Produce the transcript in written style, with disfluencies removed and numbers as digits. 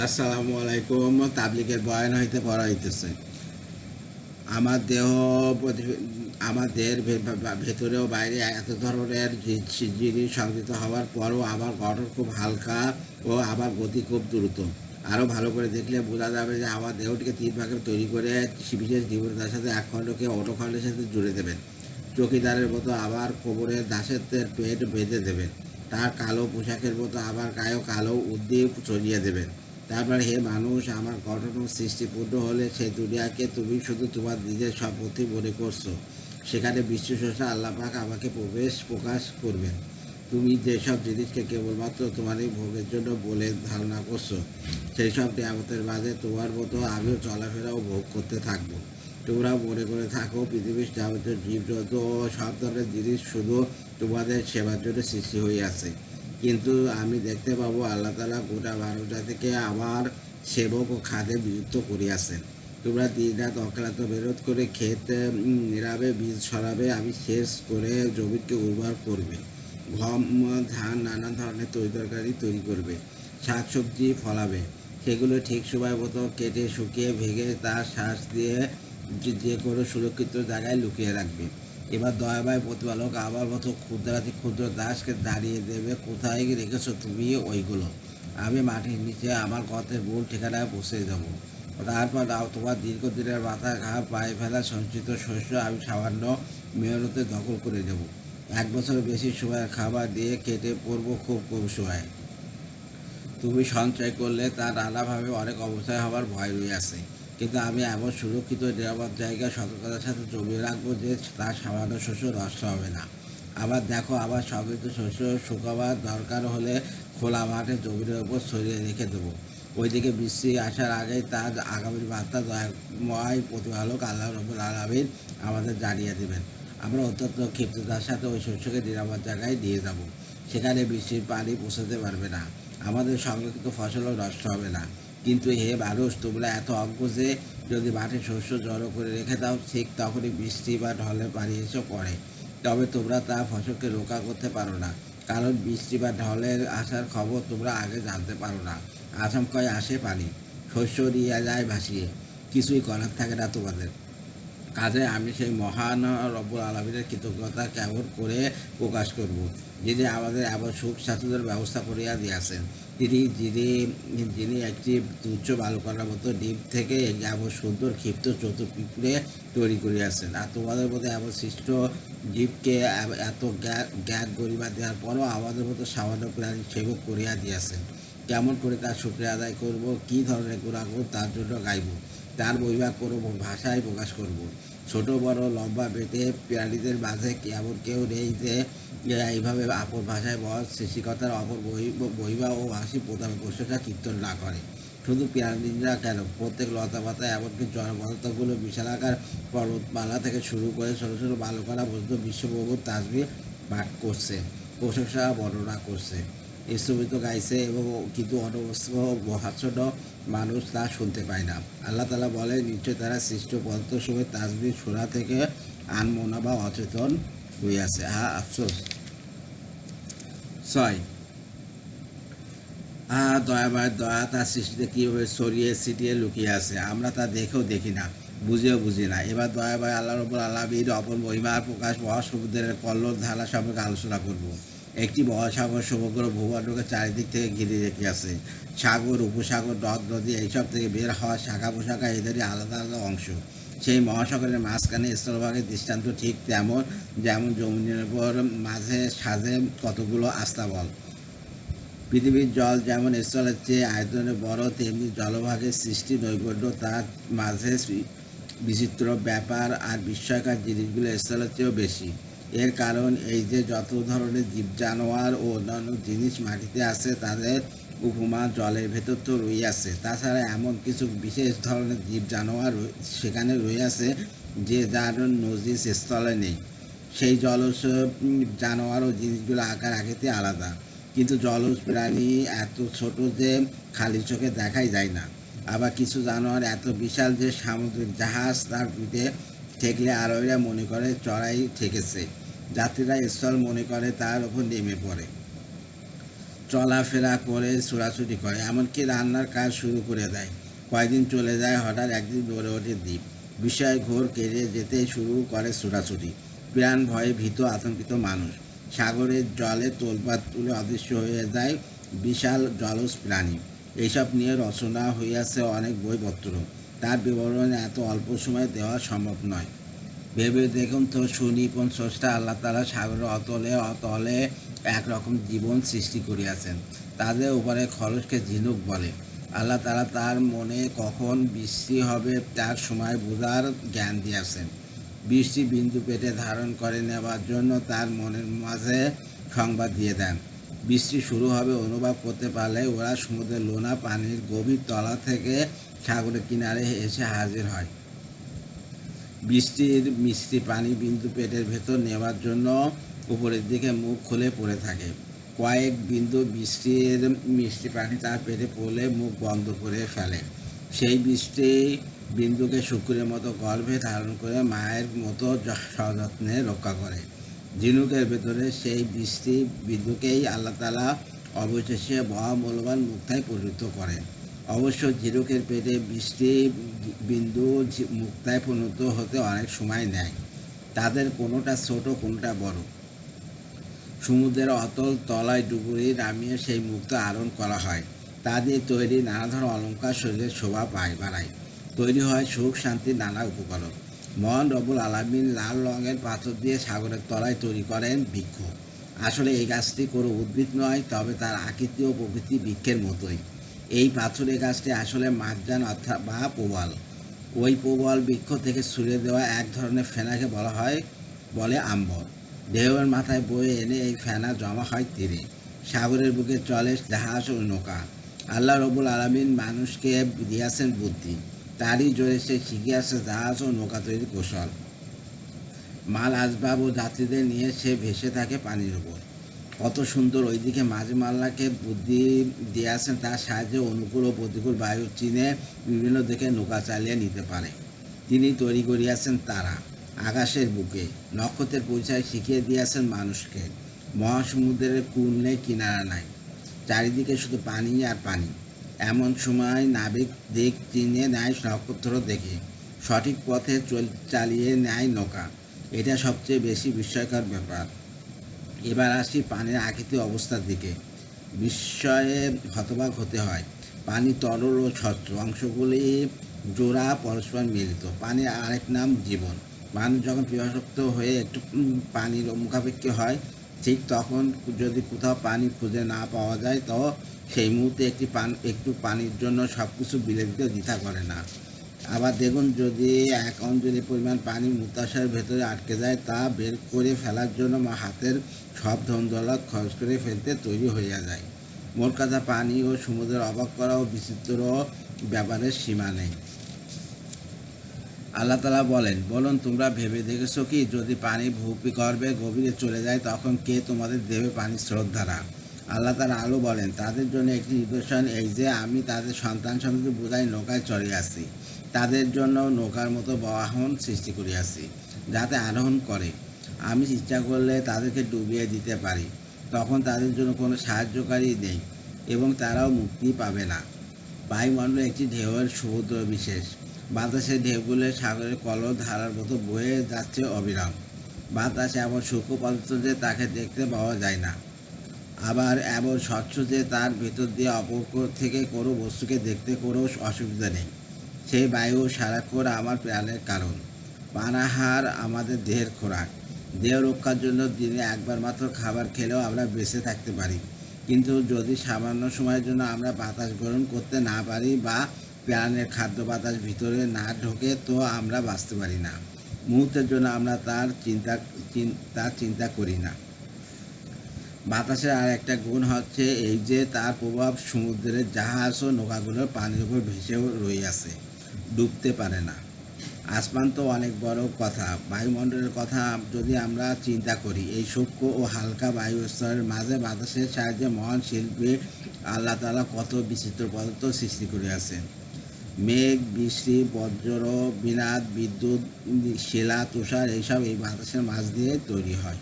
আসসালামু আলাইকুম। তাবলিগের বয়ান হইতে পড়া হইতেছে। আমার দেহ আমাদের ভেতরে ও বাইরে এত ধরনের জিনিস সংযুক্ত হওয়ার পরও আমার গঠন খুব হালকা ও আমার গতি খুব দ্রুত। আরও ভালো করে দেখলে বোঝা যাবে যে আমার দেহটিকে তিন ভাগে তৈরি করে বিশেষ জীবনতার সাথে এক খণ্ডকে অন্য খণ্ডের সাথে জুড়ে দেবেন। চৌকিদারের মতো আবার কোমরের দাসের পেট বেঁধে দেবেন। তার কালো পোশাকের মতো আবার গায়েও কালো উদ্দীপ চড়িয়ে দেবেন। তারপর হে মানুষ, আমার গঠন ও সৃষ্টিপূর্ণ হলে সেই দুনিয়াকে তুমি শুধু তোমার নিজের সম্পত্তি মনে করছো। সেখানে বিশ্বস্রষ্টা আল্লাহ পাক আমাকে প্রকাশ করবেন। তুমি যেসব জিনিসকে কেবলমাত্র তোমারই ভোগের জন্য বলে ধারণা করছো, সেই সব নিয়ামতের মাঝে তোমার মতো আমিও চলাফেরা ও ভোগ করতে থাকবো। তোমরা মনে করে থাকো পৃথিবীর যাবতীয় জীবজন্তু ও সব ধরনের জিনিস শুধু তোমাদের সেবার জন্য সৃষ্টি হয়ে আছে। কিন্তু আমি দেখতে পাবো আল্লাহ তাআলা গোটা মানব জাতিকে আমার সেবক ও খাদে বিযুক্ত করিয়াছেন। তোমরা দিন রাত অক্লান্ত মেহনত করে ক্ষেত নিরাবে, বীজ ছড়াবে, আমি শেষ করে জমিকে উর্বর করবে, গম, ধান, নানান ধরনের তরকারি তৈরি করবে, শাকসবজি ফলাবে, সেগুলো ঠিক সময় মতো কেটে শুকিয়ে ভেঙে তার শ্বাস দিয়ে যে কোনো সুরক্ষিত জায়গায় লুকিয়ে রাখবে। এবার দয়াময় প্রতিপালক আমার মতো ক্ষুদ্রাতি ক্ষুদ্র দাসকে দাঁড়িয়ে দেবে, কোথায় রেখেছো তুমি ওইগুলো? আমি মাটির নিচে আমার গর্তের মূল ঠিকানায় পৌঁছে দেবো। তারপর তোমার দীর্ঘদিনের মাথা ঘাম পায়ে ফেলা সঞ্চিত শস্য আমি সামান্য মেহনতে দখল করে নেব। 1 বছরের বেশি সময়ের খাবার দিয়ে কেটে পড়বো খুব কম সময়ে। তুমি সঞ্চয় করলে তা নানাভাবে অনেক অবস্থায় হওয়ার ভয় রয়েছে, কিন্তু আমি এমন সুরক্ষিত নিরাপদ জায়গায় সতর্কতার সাথে জমিয়ে রাখবো যে তার সামান্য শস্য নষ্ট হবে না। আবার দেখো, আমার সমৃদ্ধ শস্য শুকাবার দরকার হলে খোলা মাঠে জমির ওপর ছড়িয়ে রেখে দেবো। ওইদিকে বৃষ্টি আসার আগেই তার আগামী বার্তা দয়াময় প্রতিপালক আল্লাহ রাব্বুল আলামিন আমাদের জানিয়ে দেবেন। আমরা অত্যন্ত ক্ষিপ্ততার সাথে ওই শস্যকে নিরাপদ জায়গায় নিয়ে যাব। সেখানে বৃষ্টির পানি পৌঁছাতে পারবে না, আমাদের সংরক্ষিত ফসলও নষ্ট হবে না। কিন্তু হে মানুষ, তোমরা এত অজ্ঞ যে যদি মাঠে শস্য জড়ো করে রেখে দাও, ঠিক তখনই বৃষ্টি বা ঢলের পানি এসে পড়ে, তবে তোমরা তা ফসলকে রক্ষা করতে পারো না। কারণ বৃষ্টি বা ঢলের আসার খবর তোমরা আগে জানতে পারো না। আচমকায় আসে পানি, শস্য নিয়ে যায় ভাসিয়ে, কিছুই করার থাকে না তোমাদের। কাজে আমি সেই মহান রব্বুল আলমিনের কৃতজ্ঞতা কেমন করে প্রকাশ করব, যিনি আমাদের এমন সুখ স্বাচ্ছন্দ্যের ব্যবস্থা করিয়া দিয়েছেন। তিনি যিনি যিনি একটি তুচ্ছ বালুকণার মতো ডিম থেকে এমন সুন্দর ক্ষিপ্ত চতুর্পিঁপড়ে তৈরি করিয়াছেন, আর তোমাদের মধ্যে এমন সৃষ্ট জীবকে এত জ্ঞান গরিমা দেওয়ার পরও আমাদের মতো সামান্য প্রাণী সেবক করিয়া দিয়েছেন। কেমন করে তার শুকরিয়া আদায় করব, কী ধরনের গুণাগুণ তার জন্য গাইব, তার বহিবাগ কোনো ভাষায় প্রকাশ করব। ছোট বড় লম্বা বেটে প্রাণীদের মাঝে এমন কেউ নেই যে এইভাবে আপন ভাষায় মহৎ সৃষ্টিকর্তার অপর বহিবা ও হাসি প্রশংসা কীর্তন না করে। শুধু প্রাণীরা কেন, প্রত্যেক লতা পাতা এমনকি জড়পদার্থগুলো বিশালাকার পর্বতমালা থেকে শুরু করে ছোটো ছোটো বালুকণা পর্যন্ত বিশ্বপ্রভুর তাসবিহ পাঠ করছে, প্রশংসা বর্ণনা করছে, স্থবিত গাইছে, এবং কিন্তু অনবস্ত্র মহাচ্ছন্ন মানুষ তা শুনতে পায় না। আল্লাহ তাআলা বলেন, নিশ্চয় তারা সৃষ্ট পদার্থ সময় তাসবিহ শোনা থেকে আনমনা বা অচেতন হইয়াছে। আফসোস। 6, দয়াময় দয়া তার সৃষ্টিতে কীভাবে ছড়িয়ে ছিটিয়ে লুকিয়ে আছে, আমরা তা দেখেও দেখি না, বুঝেও বুঝি না। এবার দয়াময় আল্লাহ রাব্বুল আলামিন অপর মহিমার প্রকাশ মহাসমুদ্রের কল্লোল ধারা সম্পর্কে আলোচনা করব। একটি মহাসাগর সমগ্র ভূখণ্ডকে চারিদিক থেকে ঘিরে রেখেছে। সাগর, উপসাগর, নদ নদী এইসব থেকে বের হওয়া শাখা পোশাখা এদেরই আলাদা আলাদা অংশ। সেই মহাসাগরের মাঝখানে স্থলভাগের দৃষ্টান্ত ঠিক তেমন, যেমন যমুনের উপর মাঝে সাজে কতগুলো আস্তাবল। পৃথিবীর জল যেমন স্থলের চেয়ে আয়তনে বড়, তেমনি জলভাগের সৃষ্টি নৈপুণ্য, তার মাঝে বিচিত্র ব্যাপার আর বিস্ময়কর জিনিসগুলো স্থলের চেয়েও বেশি। এর কারণ এই যে যত ধরনের জীব জানোয়ার ও অন্যান্য জিনিস মাটিতে আছে, তাদের উপমা জলের ভেতর তো রইয়াছে। তাছাড়া এমন কিছু বিশেষ ধরনের জীব জানোয়ার সেখানে রইয়াছে যে যার নজির স্থলে নেই। সেই জলজ জানোয়ার ও জিনিসগুলো আকার আকৃতি আলাদা, কিন্তু জলজ প্রাণী এত ছোট যে খালি চোখে দেখাই যায় না। আবার কিছু জানোয়ার এত বিশাল যে সামুদ্রিক জাহাজ তার পিঠে ঠেকলে আরোহীরা মনে করে চড়াই ঠেকেছে, যাত্রীরা স্থল মনে করে তার ওপর নেমে পড়ে। চলাফেরা করে, ছোটাছুটি করে, এমনকি রান্নার কাজ শুরু করে দেয়। কয়েকদিন চলে যায়, হঠাৎ একদিন গড়ে ওঠে দ্বীপ। বিষয় ঘোর কেড়ে যেতে শুরু করে ছোটাছুটি। প্রাণ ভয়ে ভীত আতঙ্কিত মানুষ। সাগরের জলে তোলপাড় তুলে অদৃশ্য হয়ে যায় বিশাল জলজ প্রাণী। এইসব নিয়ে রচনা হইয়াছে অনেক বইপত্র। তার বিবরণ এত অল্প সময়ে দেওয়া সম্ভব নয়। ভেবে দেখুন তো, সুনিপুণ স্রষ্টা আল্লাহ তাআলা সাগরের অতলে অতলে একরকম জীবন সৃষ্টি করিয়াছেন। তাদের উপরে খরচকে ঝিনুক বলে। আল্লাহ তাআলা তার মনে কখন বৃষ্টি হবে তার সময় বোঝার জ্ঞান দিয়েছেন। বৃষ্টি বিন্দু পেটে ধারণ করে নেবার জন্য তার মনের মাঝে সংবাদ দিয়ে দেন। বৃষ্টি শুরু হবে অনুভব করতে পারলে ওরা সমুদ্রের লোনা পানির গভীর তলা থেকে সাগরের কিনারে এসে হাজির হয়। বৃষ্টির মিষ্টি পানি বিন্দু পেটের ভেতর নেওয়ার জন্য উপরের দিকে মুখ খুলে পড়ে থাকে। কয়েক বিন্দু বৃষ্টির মিষ্টি পানি তার পেটে পড়লে মুখ বন্ধ করে ফেলে। সেই বৃষ্টি বিন্দুকে শুক্রের মতো গর্ভে ধারণ করে মায়ের মতো সযত্নে রক্ষা করে। ঝিনুকের ভেতরে সেই বৃষ্টি বিন্দুকেই আল্লাহ তাআলা অবশেষে মহামূল্যবান মুক্তায় পরিণত করেন। অবশ্য ঝিনুকের পেটে বৃষ্টি বিন্দু মুক্তায় পরিণত হতে অনেক সময় নেয়। তাদের কোনোটা ছোট, কোনোটা বড়। সমুদ্রের অতল তলায় ডুবুরি নামিয়ে সেই মুক্তা আহরণ করা হয়। তা দিয়ে তৈরি নানা ধরনের অলঙ্কার শরীরের শোভা বাড়ায়। তৈরি হয় সুখ শান্তির নানা উপকরণ। মহান রব্বুল আলামিন লাল রঙের পাথর দিয়ে সাগরের তলায় তৈরি করেন বৃক্ষ। আসলে এই গাছটি কোনো উদ্ভিদ নয়, তবে তার আকৃতি ও প্রকৃতি বৃক্ষের মতোই। এই পাথরের গাছটি আসলে মারজান অর্থাৎ বা প্রবাল। ওই প্রবাল বৃক্ষ থেকে ছুঁড়ে দেওয়া এক ধরনের ফেনাকে বলে আম্বর। ঢেউয়ের মাথায় বয়ে এনে এই ফেনা জমা হয় তীরে। সাগরের বুকে চলে জাহাজ ও নৌকা। আল্লাহ রব্বুল আলামিন মানুষকে দিয়েছেন বুদ্ধি। তারই জোরে সে শিখিয়াছে জাহাজ ও নৌকা তৈরির কৌশল। মাল আসবাব ও যাত্রীদের নিয়ে সে ভেসে থাকে পানির উপর। কত সুন্দর! ওইদিকে মাঝে মাল্লাকে বুদ্ধি দিয়েছেন, তার সাহায্যে অনুকূল ও প্রতিকূল বায়ু চিনে বিভিন্ন দিকে নৌকা চালিয়ে নিতে পারে। তিনি তৈরি করিয়াছেন তারা। আকাশের বুকে নক্ষত্রের পরিচয় শিখিয়ে দিয়েছেন মানুষকে। মহাসমুদ্রের কূল নেই, কিনারা নাই, চারিদিকে শুধু পানি আর পানি। এমন সময় নাবিক দিক চিনে নেয় নক্ষত্র দেখে, সঠিক পথে চালিয়ে নেয় নৌকা। এটা সবচেয়ে বেশি বিস্ময়কর ব্যাপার। এবার আসি পানির আকৃতি অবস্থার দিকে। বিস্ময়ে হতবাক হতে হয়। পানি তরল ও স্বচ্ছ, অংশগুলি জোড়া পরস্পর মিলিত। পানির আরেক নাম জীবন। মানুষ যখন পিপাসার্ত হয়ে একটু পানির মুখাপেক্ষী হয়, ঠিক তখন যদি কোথাও পানি খুঁজে না পাওয়া যায়, তো সেই মুহূর্তে একটু পানির জন্য সব কিছু বিলে দিতে দ্বিধা করে না। আবার দেখুন, যদি এক অঞ্জলি পরিমাণ পানি মুক্তাশয়ের ভেতরে আটকে যায়, তা বের করে ফেলার জন্য হাতের সব ধন দৌলত খরচ করে ফেলতে তৈরি হইয়া যায়। মোট কথা, পানি ও সমুদ্রের অবাক করা ও বিচিত্র ব্যাপারের সীমা নেই। আল্লাহ তাআলা বলুন, তোমরা ভেবে দেখেছো কি, যদি পানি ভূগর্ভে গভীরে চলে যায়, তখন কে তোমাদের দেবে পানির স্রোত ধারা? আল্লাহ তাআলা আরও বলেন, তাদের জন্য একটি নিদর্শন এই যে, আমি তাদের সন্তান সন্ততি বোঝাই নৌকায় চড়িয়াছি। তাদের জন্য নৌকার মতো বাহন সৃষ্টি করিয়াছি, যাতে আরোহণ করে। আমি ইচ্ছা করলে তাদেরকে ডুবিয়ে দিতে পারি। তখন তাদের জন্য কোনো সাহায্যকারী নেই এবং তারাও মুক্তি পাবে না। বায়ুমণ্ডল একটি ঢেউয়ের সমুদ্র বিশেষ। বাতাসের ঢেউগুলো সাগরের কলর ধারার মতো বয়ে যাচ্ছে অবিরাম। বাতাস এমন সূক্ষ্ম পদার্থ যে তাকে দেখতে পাওয়া যায় না, আবার এমন স্বচ্ছ যে তার ভেতর দিয়ে অপর থেকে কোনো বস্তুকে দেখতে কোনো অসুবিধা নেই। সেই বায়ু সারাক্ষণ আমার প্রাণের কারণ। পানাহার আমাদের দেহের খোরাক। দেহ রক্ষার জন্য দিনে একবার মাত্র খাবার খেলেও আমরা বেঁচে থাকতে পারি। কিন্তু যদি সামান্য সময়ের জন্য আমরা বাতাস গ্রহণ করতে না পারি বা প্রাণের খাদ্য বাতাস ভিতরে না ঢোকে, তো আমরা বাঁচতে পারি না। মুহূর্তের জন্য আমরা তার চিন্তা করি না। বাতাসের আর একটা গুণ হচ্ছে এই যে, তার প্রভাব সমুদ্রের জাহাজ ও নৌকাগুলোর পানির উপর ভেসেও রইয়াছে, ডুবতে পারে না। আসমান তো অনেক বড় কথা। বায়ুমণ্ডলের কথা যদি আমরা চিন্তা করি, এই সূক্ষ্ম ও হালকা বায়ু স্তরের মাঝে বাতাসের সাহায্যে মহান শিল্পী আল্লাহ তাআলা কত বিচিত্র পদার্থ সৃষ্টি করিয়াছেন। মেঘ, বৃষ্টি, বজ্র, বিনাদ, বিদ্যুৎ, শিলা, তুষার, এইসব এই বাতাসের মাঝ দিয়ে তৈরি হয়।